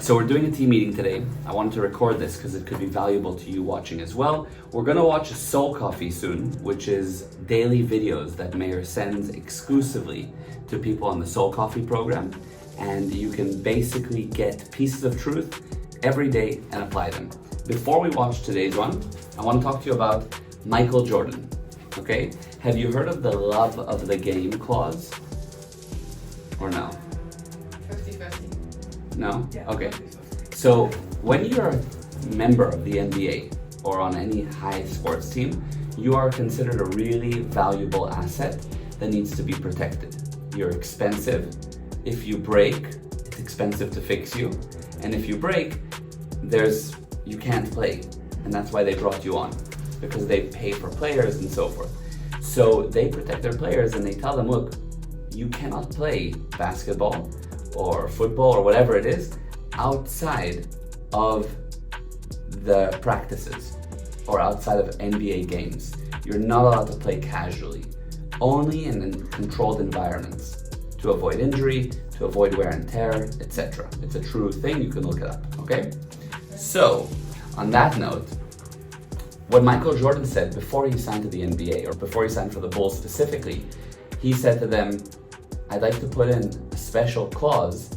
So we're doing a team meeting today. I wanted to record this because it could be valuable to you watching as well. We're gonna watch Soul Coffee soon, which is daily videos that Meir sends exclusively to people on the Soul Coffee program. And you can basically get pieces of truth every day and apply them. Before we watch today's one, I want to talk to you about Michael Jordan. Okay? Have you heard of the love of the game clause? Or no? 50-50. No? Yeah, Okay. 50-50. So when you're a member of the NBA or on any high sports team, you are considered a really valuable asset that needs to be protected. You're expensive. If you break, it's expensive to fix you. And if you break, you can't play. And that's why they brought you on, because they pay for players and so forth. So they protect their players and they tell them, look, you cannot play basketball or football or whatever it is outside of the practices or outside of NBA games. You're not allowed to play casually, only in controlled environments to avoid injury, to avoid wear and tear, etc. It's a true thing, you can look it up, okay? So, on that note, what Michael Jordan said before he signed to the NBA, or before he signed for the Bulls specifically, he said to them, I'd like to put in a special clause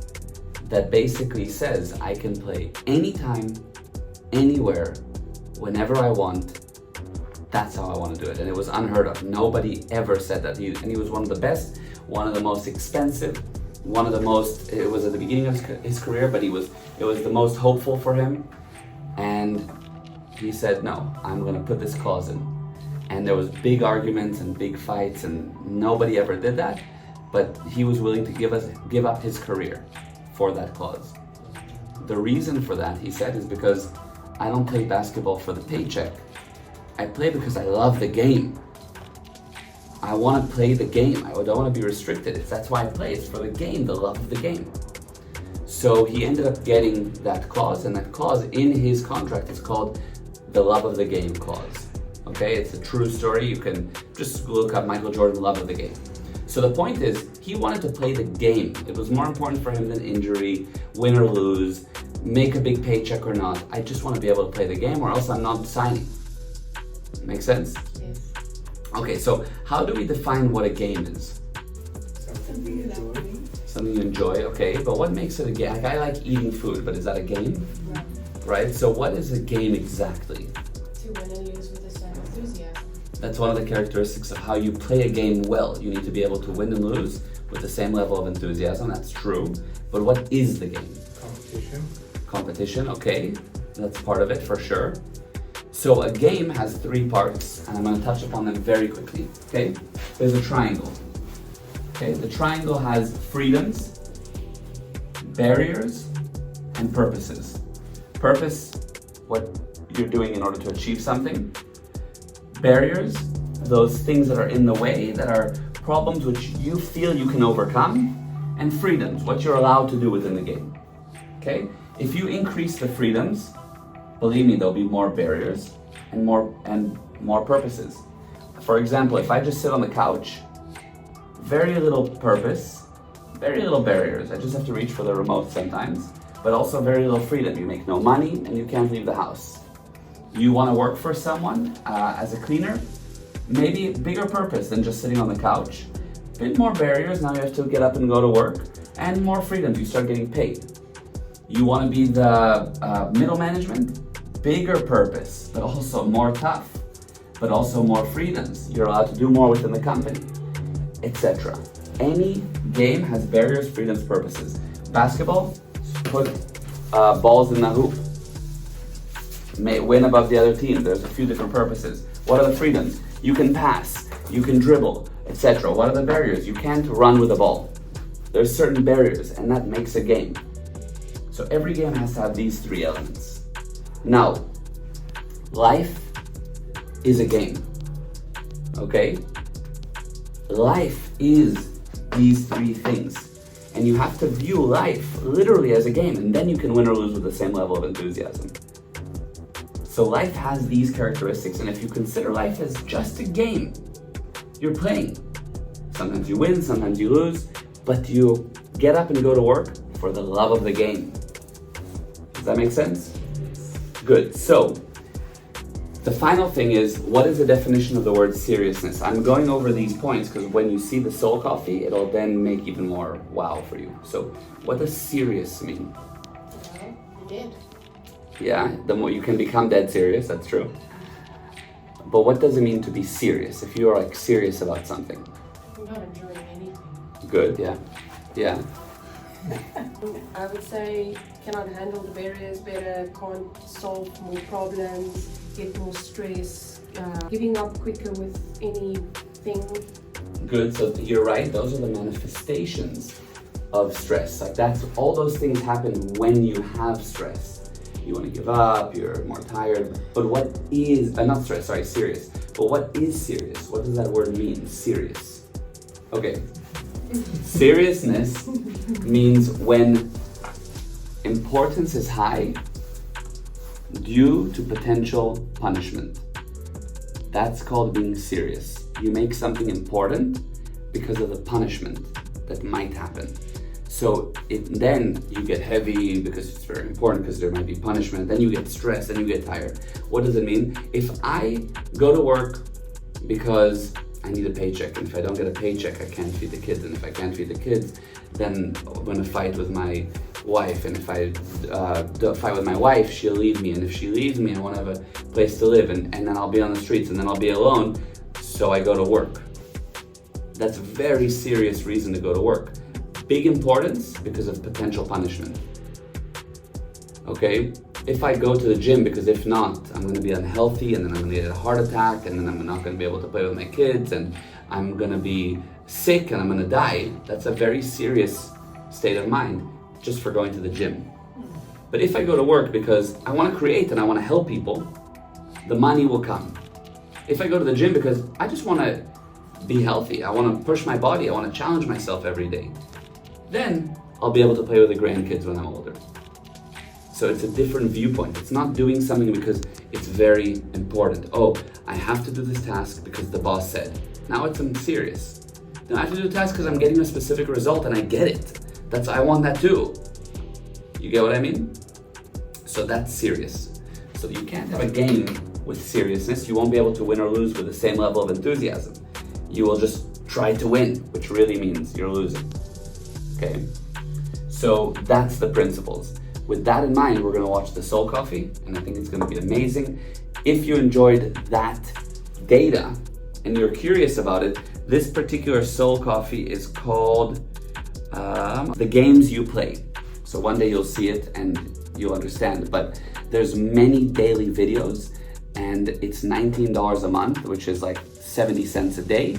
that basically says I can play anytime, anywhere, whenever I want. That's how I want to do it. And it was unheard of. Nobody ever said that. And he was one of the best, one of the most expensive, one of the most, it was at the beginning of his career, but it was the most hopeful for him. And he said, no, I'm going to put this clause in. And there was big arguments and big fights, and nobody ever did that. But he was willing to give up his career for that clause. The reason for that, he said, is because I don't play basketball for the paycheck. I play because I love the game. I want to play the game. I don't want to be restricted. That's why I play. It's for the game, the love of the game. So he ended up getting that clause, and that clause in his contract is called the love of the game clause. Okay, it's a true story. You can just look up Michael Jordan, love of the game. So the point is, he wanted to play the game. It was more important for him than injury, win or lose, make a big paycheck or not. I just want to be able to play the game, or else I'm not signing. Make sense? Yes. Okay, so how do we define what a game is? Something you enjoy. Something you enjoy, okay, but what makes it a game? Like, I like eating food, but is that a game? Right? So what is a game exactly? To win and lose with the same enthusiasm. That's one of the characteristics of how you play a game well. You need to be able to win and lose with the same level of enthusiasm, that's true. But what is the game? Competition. Competition, okay, that's part of it for sure. So a game has three parts, and I'm going to touch upon them very quickly, okay? There's a triangle. Okay, the triangle has freedoms, barriers, and purposes. Purpose, what you're doing in order to achieve something. Barriers, those things that are in the way, that are problems which you feel you can overcome. And freedoms, what you're allowed to do within the game. Okay? If you increase the freedoms, believe me, there'll be more barriers and more purposes. For example, if I just sit on the couch, very little purpose, very little barriers. I just have to reach for the remote sometimes, but also very little freedom. You make no money and you can't leave the house. You want to work for someone as a cleaner, maybe bigger purpose than just sitting on the couch. Bit more barriers, now you have to get up and go to work, and more freedoms, you start getting paid. You want to be the middle management, bigger purpose, but also more tough, but also more freedoms. You're allowed to do more within the company, etc. Any game has barriers, freedoms, purposes. Basketball, put balls in the hoop. May win above the other team. There's a few different purposes. What are the freedoms? You can pass, you can dribble, etc. What are the barriers? You can't run with the ball. There's certain barriers, and that makes a game. So every game has to have these three elements. Now, life is a game. Okay? Life is these three things. And you have to view life literally as a game, and then you can win or lose with the same level of enthusiasm. So life has these characteristics, and if you consider life as just a game, you're playing. Sometimes you win, sometimes you lose, but you get up and go to work for the love of the game. that make sense? Good. So, the final thing is, what is the definition of the word seriousness? I'm going over these points because when you see the Soul Coffee, it'll then make even more wow for you. So, what does serious mean? Well, you did. Yeah, the more you can become dead serious, that's true. But what does it mean to be serious? If you are like serious about something. You're not enjoying anything. Good, yeah. Yeah. I would say cannot handle the barriers better, can't solve more problems, get more stress, giving up quicker with anything. Good, so you're right, those are the manifestations of stress. Like that's, all those things happen when you have stress. You want to give up, you're more tired, but what is, not stress, sorry, serious. But what is serious? What does that word mean, serious? Okay, seriousness means when importance is high due to potential punishment. That's called being serious. You make something important because of the punishment that might happen. So then you get heavy because it's very important because there might be punishment. Then you get stressed, then you get tired. What does it mean? If I go to work because I need a paycheck, and if I don't get a paycheck, I can't feed the kids, and if I can't feed the kids, then I'm gonna fight with my wife, and if I fight with my wife, she'll leave me, and if she leaves me, I won't have a place to live, and then I'll be on the streets, and then I'll be alone, so I go to work. That's a very serious reason to go to work. Big importance because of potential punishment. Okay? If I go to the gym because if not, I'm going to be unhealthy and then I'm going to get a heart attack and then I'm not going to be able to play with my kids and I'm going to be sick and I'm going to die, that's a very serious state of mind just for going to the gym. But if I go to work because I want to create and I want to help people, the money will come. If I go to the gym because I just want to be healthy, I want to push my body, I want to challenge myself every day, then I'll be able to play with the grandkids when I'm older. So it's a different viewpoint. It's not doing something because it's very important. Oh, I have to do this task because the boss said. Now I'm serious. Now I have to do the task because I'm getting a specific result and I get it. I want that too. You get what I mean? So that's serious. So you can't have a game with seriousness. You won't be able to win or lose with the same level of enthusiasm. You will just try to win, which really means you're losing. Okay? So that's the principles. With that in mind, we're gonna watch the Soul Coffee, and I think it's gonna be amazing. If you enjoyed that data and you're curious about it, this particular Soul Coffee is called The Games You Play. So one day you'll see it and you'll understand, but there's many daily videos and it's $19 a month, which is like 70 cents a day.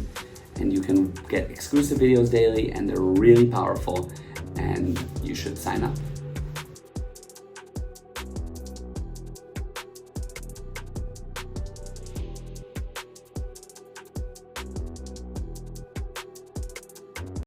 And you can get exclusive videos daily and they're really powerful and you should sign up.